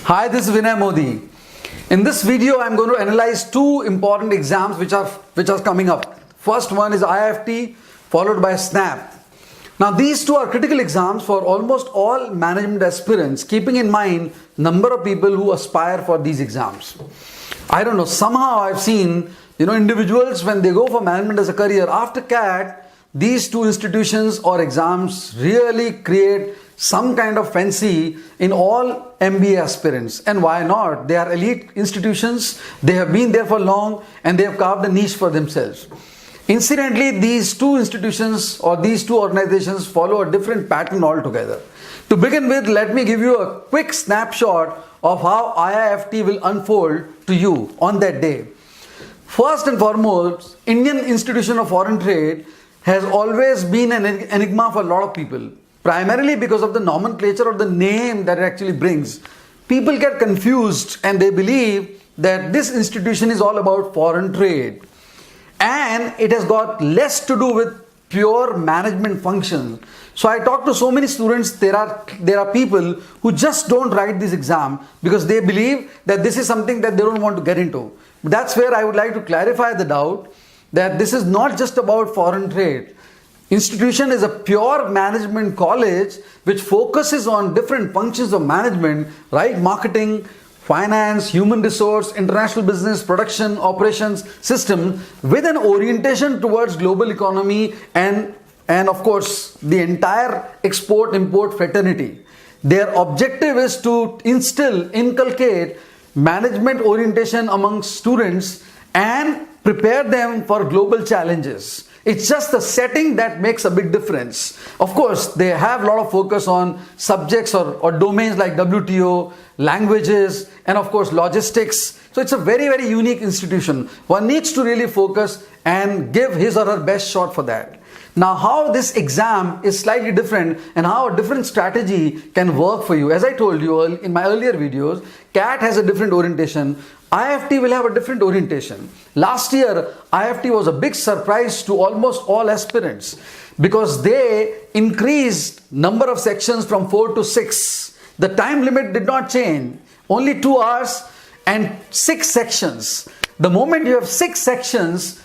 Hi, this is Vinay Modi. In this video, I'm going to analyze two important exams which are coming up. First one is IIFT, followed by SNAP. Now, these two are critical exams for almost all management aspirants, keeping in mind number of people who aspire for these exams. I don't know, somehow I've seen individuals when they go for management as a career after CAT, these two institutions or exams really create some kind of fancy in all MBA aspirants. And why not? They are elite institutions, they have been there for long and they have carved a niche for themselves. Incidentally, these two institutions or these two organizations follow a different pattern altogether. To begin with, let me give you a quick snapshot of how IIFT will unfold to you on that day. First and foremost, Indian Institution of Foreign Trade has always been an enigma for a lot of people, primarily because of the nomenclature or the name that it actually brings. People get confused and they believe that this institution is all about foreign trade and it has got less to do with pure management functions. So I talk to so many students, there are people who just don't write this exam because they believe that this is something that they don't want to get into. That's where I would like to clarify the doubt that this is not just about foreign trade. Institution is a pure management college which focuses on different functions of management, right? Marketing, finance, human resource, international business, production, operations, system, with an orientation towards global economy and of course the entire export-import fraternity. Their objective is to inculcate management orientation among students and prepare them for global challenges. It's just the setting that makes a big difference. Of course, they have a lot of focus on subjects or domains like WTO, languages, and of course logistics. So it's a very, very unique institution. One needs to really focus and give his or her best shot for that. Now, how this exam is slightly different and how a different strategy can work for you. As I told you in my earlier videos, CAT has a different orientation. IIFT will have a different orientation. Last year, IIFT was a big surprise to almost all aspirants because they increased number of sections from 4 to 6. The time limit did not change, only 2 hours and 6 sections. The moment you have 6 sections,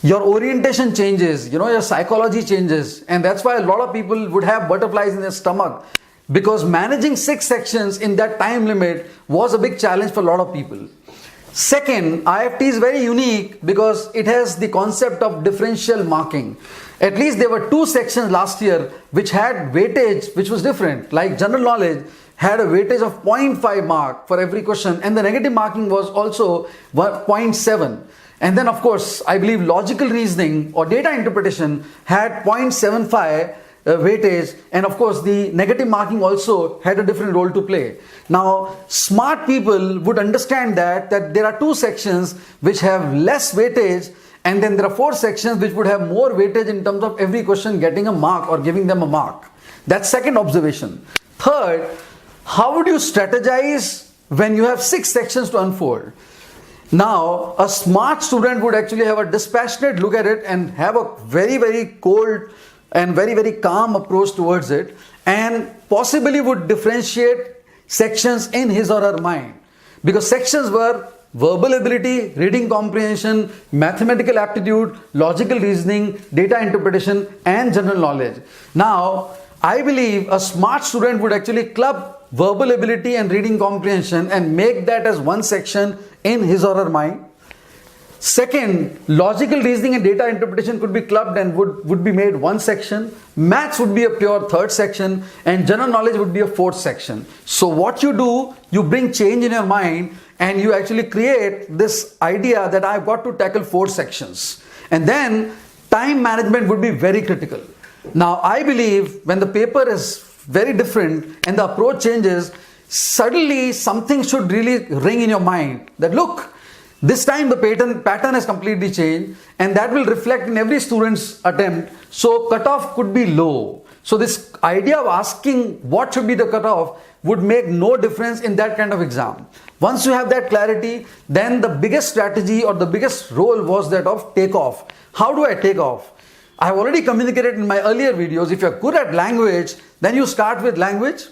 your orientation changes, your psychology changes, and that's why a lot of people would have butterflies in their stomach because managing 6 sections in that time limit was a big challenge for a lot of people. Second, IIFT is very unique because it has the concept of differential marking. At least there were 2 sections last year which had weightage which was different, like general knowledge had a weightage of 0.5 mark for every question and the negative marking was also 0.7. And then of course, I believe logical reasoning or data interpretation had 0.75 weightage, and of course the negative marking also had a different role to play. Now, smart people would understand that there are 2 sections which have less weightage and then there are 4 sections which would have more weightage in terms of every question getting a mark or giving them a mark. That's second observation. Third, how would you strategize when you have 6 sections to unfold? Now, a smart student would actually have a dispassionate look at it and have a very, very cold and very, very calm approach towards it and possibly would differentiate sections in his or her mind. Because sections were verbal ability, reading comprehension, mathematical aptitude, logical reasoning, data interpretation and general knowledge. Now, I believe a smart student would actually club verbal ability and reading comprehension and make that as one section in his or her mind. Second, logical reasoning and data interpretation could be clubbed and would be made one section. Maths would be a pure third section and general knowledge would be a fourth section. So what you do, you bring change in your mind and you actually create this idea that I've got to tackle 4 sections. And then time management would be very critical. Now I believe when the paper is very different and the approach changes, suddenly something should really ring in your mind that look, this time the pattern has completely changed and that will reflect in every student's attempt. So cutoff could be low. So this idea of asking what should be the cutoff would make no difference in that kind of exam. Once you have that clarity, then the biggest strategy or the biggest role was that of takeoff. How do I take off? I have already communicated in my earlier videos, if you're good at language, then you start with language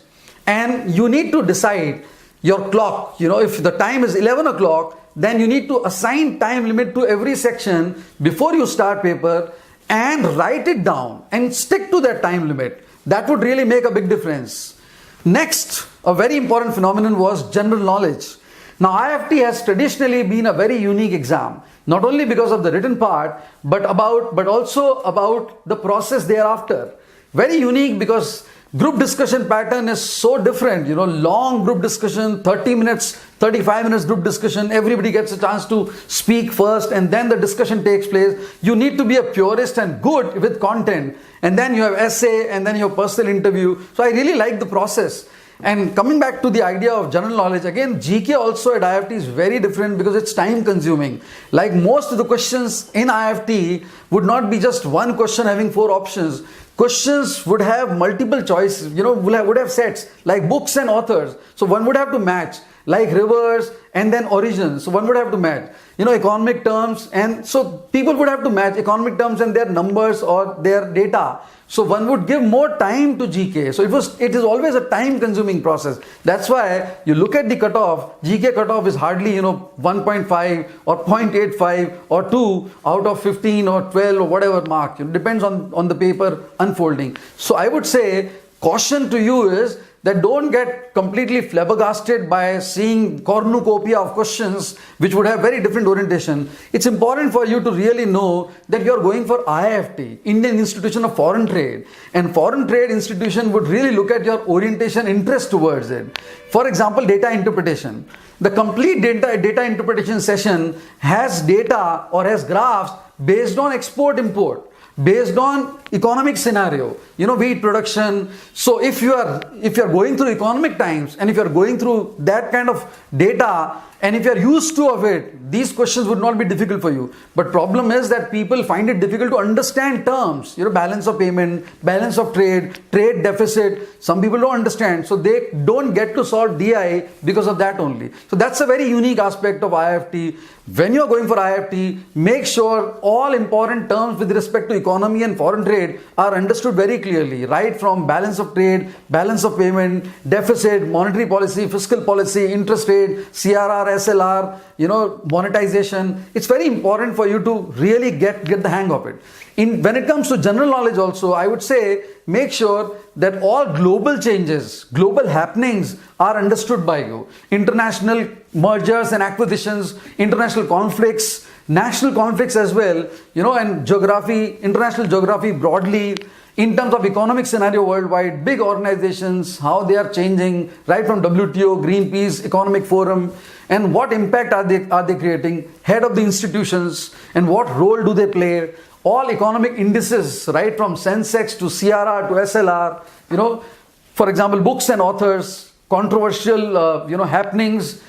and you need to decide your clock. If the time is 11 o'clock, then you need to assign time limit to every section before you start paper and write it down and stick to that time limit. That would really make a big difference. Next, a very important phenomenon was general knowledge. Now, IIFT has traditionally been a very unique exam, not only because of the written part, but also about the process thereafter. Very unique because group discussion pattern is so different. Long group discussion, 30 minutes, 35 minutes group discussion, everybody gets a chance to speak first and then the discussion takes place. You need to be a purist and good with content, and then you have essay and then your personal interview. So I really like the process. And coming back to the idea of general knowledge, again, GK also at IIFT is very different because it's time consuming. Like most of the questions in IIFT would not be just one question having 4 options. Questions would have multiple choices, would have sets like books and authors. So one would have to match, like rivers and then origins. So one would have to match, economic terms. And so people would have to match economic terms and their numbers or their data. So one would give more time to GK. So it is always a time consuming process. That's why you look at the cutoff, GK cutoff is hardly, 1.5 or 0.85 or 2 out of 15 or 12 or whatever mark. It depends on the paper unfolding. So I would say caution to you is that don't get completely flabbergasted by seeing cornucopia of questions which would have very different orientation. It's important for you to really know that you're going for IIFT, Indian Institution of Foreign Trade, and foreign trade institution would really look at your orientation, interest towards it. For example, data interpretation. The complete data interpretation session has data or has graphs based on export-import, based on economic scenario, wheat production. So if you are going through economic times and if you are going through that kind of data and if you are used to of it, these questions would not be difficult for you. But problem is that people find it difficult to understand terms, balance of payment, balance of trade, trade deficit. Some people don't understand, so they don't get to solve DI because of that only. So that's a very unique aspect of IIFT. When you are going for IIFT, make sure all important terms with respect to economy and foreign trade are understood very clearly, right from balance of trade, balance of payment, deficit, monetary policy, fiscal policy, interest rate, CRR, SLR, monetization. It's very important for you to really get the hang of it. When it comes to general knowledge also, I would say make sure that all global changes, global happenings are understood by you. International mergers and acquisitions, international conflicts, national conflicts as well, and geography, international geography broadly, in terms of economic scenario worldwide, big organizations, how they are changing, right from WTO, Greenpeace, Economic Forum, and what impact are they creating, head of the institutions, and what role do they play, all economic indices, right from Sensex to CRR to SLR, for example, books and authors, controversial, happenings,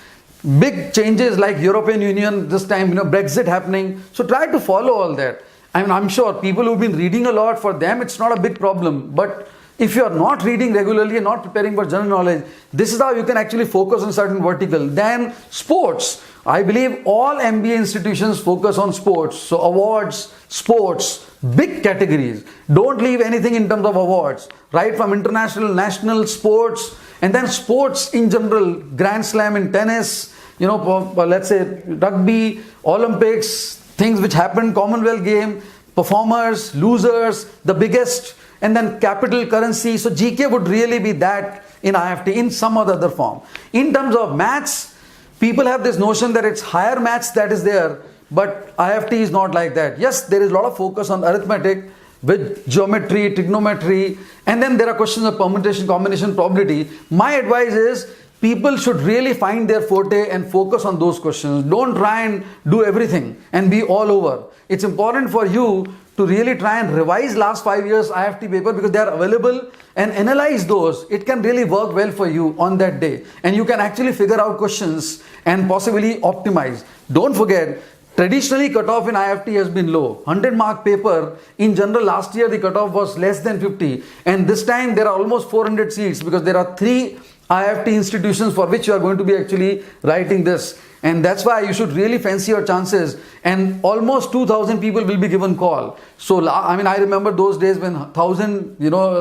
big changes like European Union this time, Brexit happening. So try to follow all that. I'm sure people who've been reading a lot, for them it's not a big problem. But if you are not reading regularly and not preparing for general knowledge, this is how you can actually focus on certain vertical. Then sports. I believe all MBA institutions focus on sports. So awards, sports, big categories. Don't leave anything in terms of awards, right from international, national, sports, and then sports in general, Grand Slam in tennis, let's say rugby, Olympics, things which happen, Commonwealth game, performers, losers, the biggest, and then capital currency. So GK would really be that in IIFT in some other form. In terms of maths, people have this notion that it's higher maths that is there, but IIFT is not like that. Yes, there is a lot of focus on arithmetic with geometry, trigonometry, and then there are questions of permutation, combination, probability. My advice is people should really find their forte and focus on those questions. Don't try and do everything and be all over. It's important for you to really try and revise last 5 years IIFT paper because they are available, and analyze those. It can really work well for you on that day. And you can actually figure out questions and possibly optimize. Don't forget, traditionally cutoff in IIFT has been low. 100 mark paper, in general last year the cutoff was less than 50. And this time there are almost 400 seats because there are 3 IIFT institutions for which you are going to be actually writing this. and that's why you should really fancy your chances. And almost 2,000 people will be given call. So I mean, I remember those days when 1,000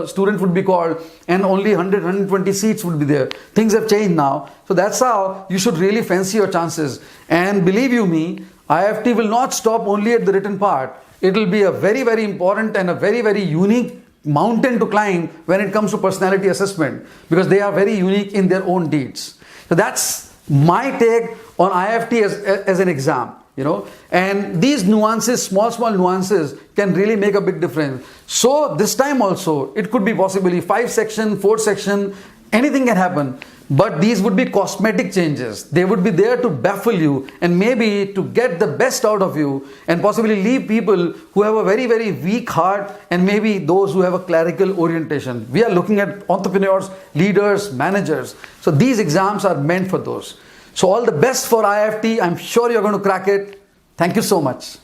students would be called and only 100, 120 seats would be there. Things have changed now. So that's how you should really fancy your chances. And believe you me, IIFT will not stop only at the written part. It will be a very, very important and a very, very unique mountain to climb when it comes to personality assessment, because they are very unique in their own deeds. So that's my take on IIFT as an exam, and these nuances, small nuances, can really make a big difference. So this time also, it could be possibly 5 section, 4 section, anything can happen. But these would be cosmetic changes. They would be there to baffle you and maybe to get the best out of you, and possibly leave people who have a very, very weak heart, and maybe those who have a clerical orientation. We are looking at entrepreneurs, leaders, managers. So these exams are meant for those. So all the best for IIFT. I'm sure you're going to crack it. Thank you so much.